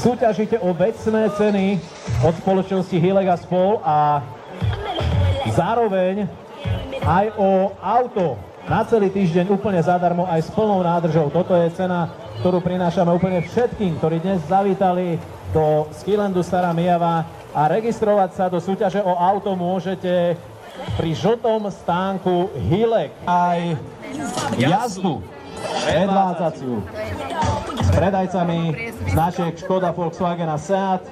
súťažíte o vecné ceny od spoločnosti Hilek a spol a zároveň aj o auto na celý týždeň úplne zadarmo aj s plnou nádržou. Toto je cena, ktorú prinášame úplne všetkým, ktorí dnes zavítali do Skilandu Stará Myjava a registrovať sa do súťaže o auto môžete pri žltom stánku Hilek. Aj jazdu predvádzaciu s predajcami značiek Škoda, Volkswagen a Seat.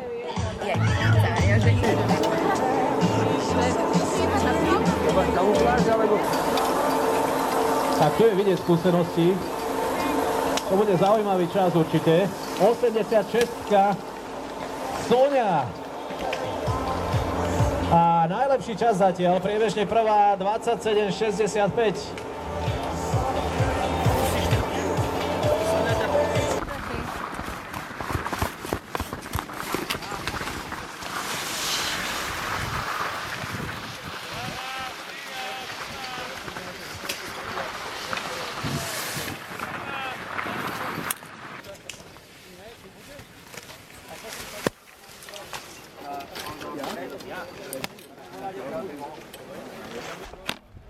Tak tu je vidieť skúsenosti. To bude zaujímavý čas určite. 86-ka Sonia. A najlepší čas zatiaľ, priebežne prvá 27,65.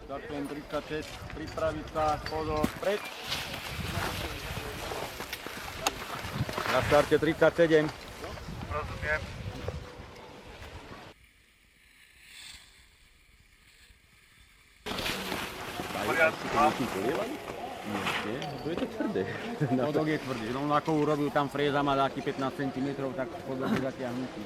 Ďakujem 36, pripraviť sa, pozor, preč. Na starte 37. Rozumiem. To je to tvrdé. Podok je tvrdý, no ako urobil tam fréza, má taký 15 cm, tak podok je zatiahnutý.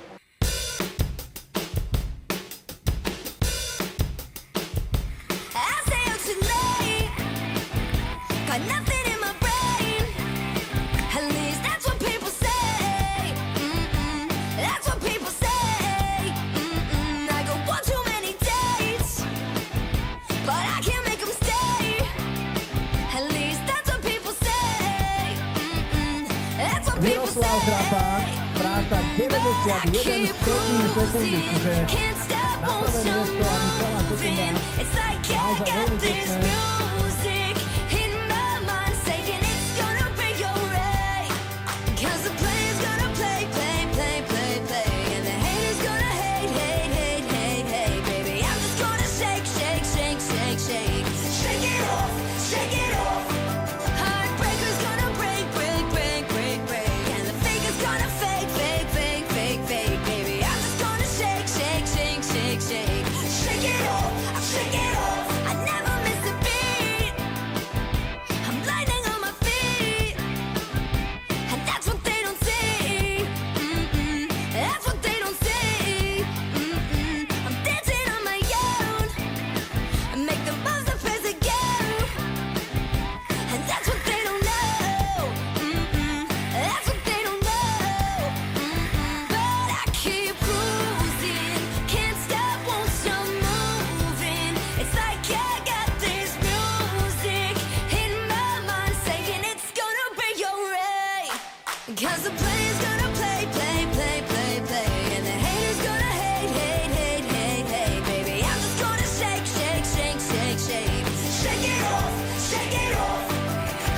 Miroslav Krapák stráca 91 stotných sekundy, čiže na prvé miesto ani celá sekunda. Naozaj veľmi pekné. Cause the player's gonna play, play, play, play, play, and the haters gonna hate, hate, hate, hate, hate, baby. I'm just gonna shake, shake, shake, shake, shake, shake it off, shake it off.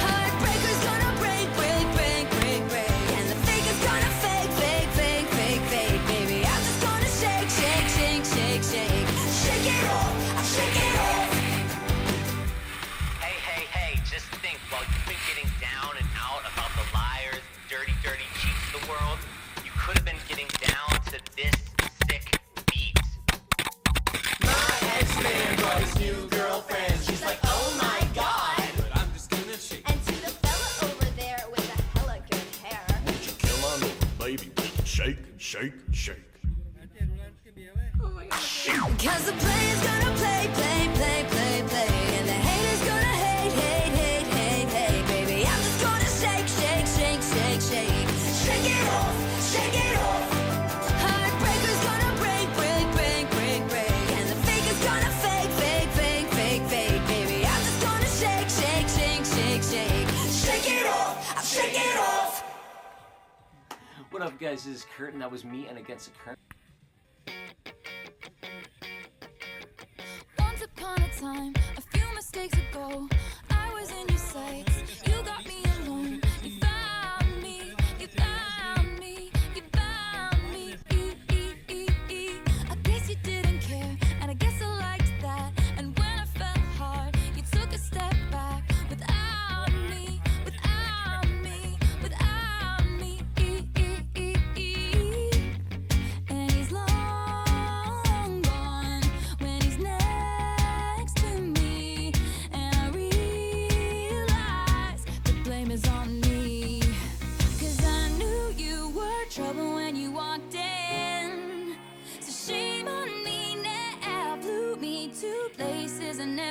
Heartbreaker's gonna break, break, break, break, break, and the faker's gonna fake, fake, fake, fake, fake, baby. I'm just gonna shake, shake, shake, shake, shake, shake it off, shake it off. Hey, hey, hey, just think, while you've been getting down and out about the liars, dirty, dirty cheats of the world, you could have been getting down to this sick beat. My ex-man brought his new girlfriend. She's like, oh my god. But I'm just gonna shake. And to the fella over there with the hella good hair. Won't you come on over, baby? Shake, shake, shake. Cause the player's gonna play, play, play, play, play, and the haters gonna hate, hate, hate, hate, hate, baby. I'm just gonna shake, shake, shake, shake, shake, shake it off, shake it off. Heartbreaker's gonna break, break, break, break, break, and the faker's gonna fake, fake, fake, fake, fake, baby. I'm just gonna shake, shake, shake, shake, shake, shake it off, shake it off. What up, guys? This is Kurt, and that was me and Against the Current. Once upon a time, a few mistakes ago, I was in your sights. You got me alone. You found me. You found me. You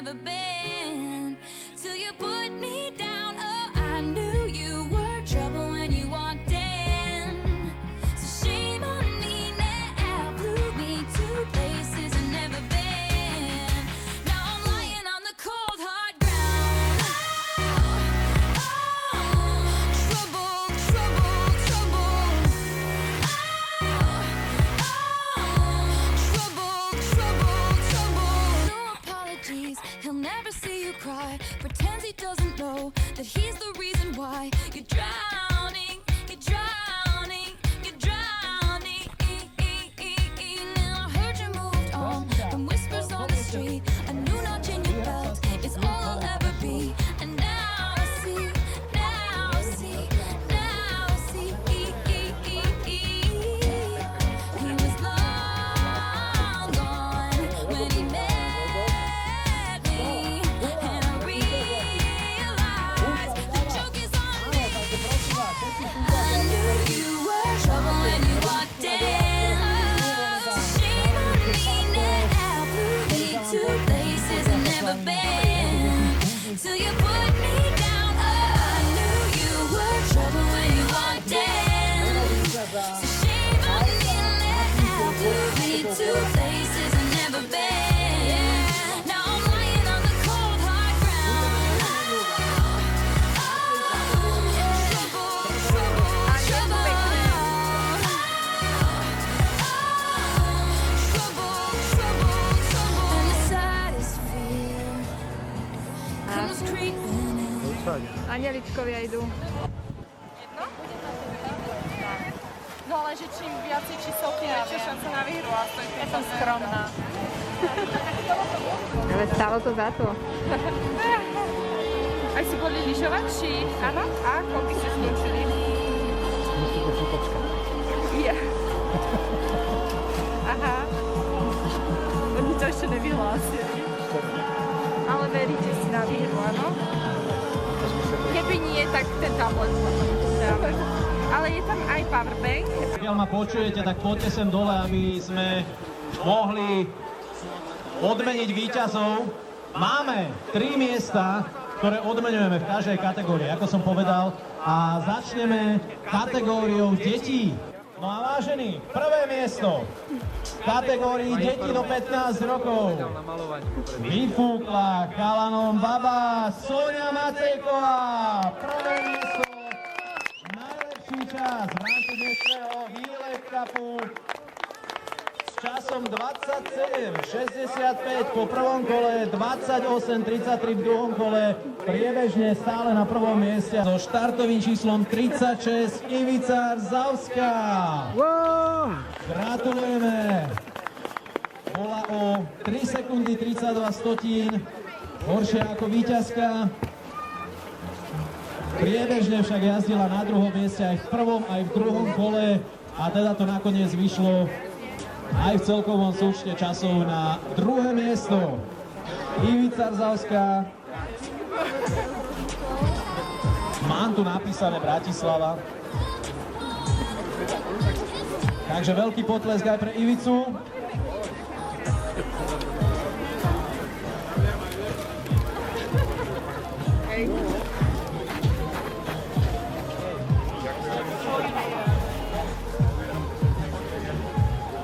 never been. Till you put me down, oh, I knew you were trouble when you walked in. So shame on me now, blew me to places I've never been. Now I'm lying on the cold hard ground. Trouble, trouble, trouble. Trouble, trouble, trouble. No apologies, he'll never see you cry. Pretends he doesn't know that he's the reason why you're drowning, you're drowning, you're drowning. Now I heard you moved on from whispers on the street. A new notch in your belt is all I'll ever be. And now I see, now I see, now I see. He was long gone when he met me, and I realized the joke is on me. I knew you were trouble when you walked in. So shame on me now, blew me to places I've never been. Till you put me down, oh, I knew you were trouble when you walked in. So shame on me now, blew me to places I've never been. Now I'm lying on the cold hard ground. Trouble, trouble, trouble. Trouble, trouble, trouble. And the saddest fear comes creeping in. Anieličkovia idú. Jedno? No ale že čím viacej číselky, väčšia šanca na výhru. Ja som skromná. Ale stálo to za to. Aj si boli lyžovať, či áno? A koľky ste skončili? Musíte si počkať. Ja. Aha. Oni to ešte nevyhlásili. Ale veríte si na výhru, áno? Keby nie, tak ten tablet dáme. Ale je tam aj powerbank. Pokiaľ ma počujete, tak poďte sem dole, aby sme mohli odmeniť víťazov. Máme 3 miesta, ktoré odmenujeme v každej kategórii, ako som povedal. A začneme kategóriou detí. No a vážení, prvé miesto v kategórii detí do 15 rokov vyfúkla chalanom baba Soňa Macejková. Prvé miesto, najlepší čas v rámci dnešného Výlet Cupu s časom 27.65 po prvom kole, 28.33 v druhom kole, priebežne stále na prvom mieste so štartovým číslom 36 Ivica Rzavská. Gratulujeme! Bola o 3 sekundy 32 stotín horšia ako víťazka. Priebežne však jazdila na druhom mieste aj v prvom, aj v druhom kole a teda to nakoniec vyšlo aj v celkovom súčte časov na druhé miesto. Ivica Rzavská. Mám tu napísané Bratislava. Takže veľký potlesk aj pre Ivicu.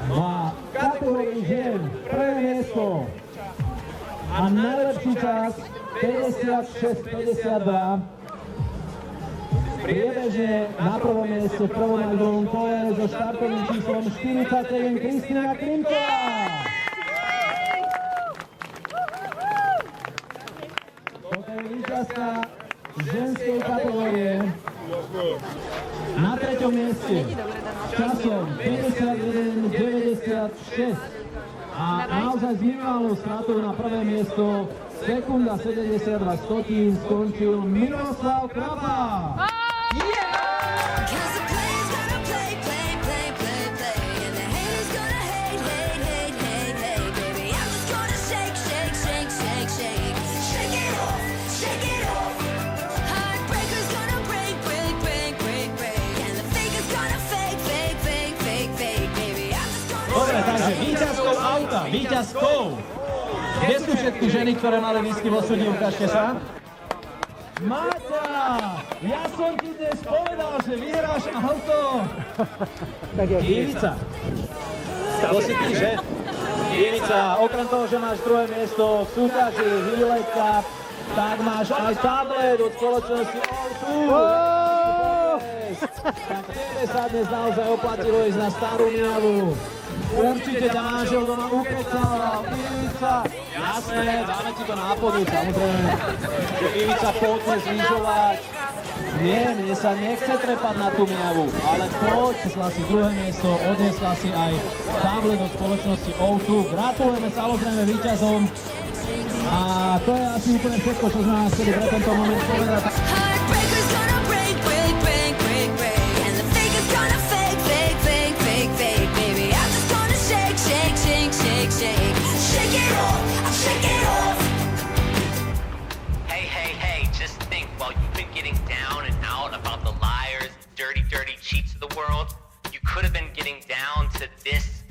No a v kategórii žien prvé miesto a najlepší čas 56-52. Priebežne na prvom mieste v prvom a druhom kole so štartovým číslom 47 Kristina Klimková. Toto je víťazka ženskej kategórie. Na treťom mieste časom 51.96 a naozaj s minimálnou stratou na prvé miesto sekunda 72 stotín skončil Miroslav Krapa. Cause the players gonna play, play, play, play, play, and the haters gonna hate, hate, hate, hate, hate, baby. I'm just gonna shake, shake, shake, shake, shake, shake it off, shake it off. Heartbreakers gonna break, break, break, break, break, and the fakers gonna fake, fake, fake, fake, fake, baby. I'm just gonna Dobre, takže víťazkou auta, víťazkou Kde sú všetky ženy, ktoré mali whisky vo súdi? Ukážte sa. Máťa, ja som ti dnes povedal, že vyhráš auto. Ivica. To si ty, že? Ivica, okrem toho, že máš druhé miesto v súťaži Wheeled Cup, tak máš aj tablet od spoločnosti O2. Tak tebe sa dnes naozaj oplatilo ísť na Starú Miavu. Určite ťa manžel doma ukecal, Ivica. Jasné, dáme ti to nápodu, samozrejme. Že Ivica poďme znižovať. Nie, mne sa nechce trepať na tú Miavu, ale poď, odnesla si druhé miesto, odnesla si aj tablet od spoločnosti O2. Gratulujeme samozrejme víťazom. A to je asi úplne všetko, čo sme vám chceli pre tento moment povedať. Heartbreaker's gonna break, break, break, break, break. And the fake is gonna fake, fake, fake, fake, fake. Baby, I'm just gonna shake, shake, shake, shake, shake. Shake it off, I'll shake it off. Hey, hey, hey, just think, while you've been getting down and out about the liars, dirty, dirty cheats of the world, you could have been getting down to this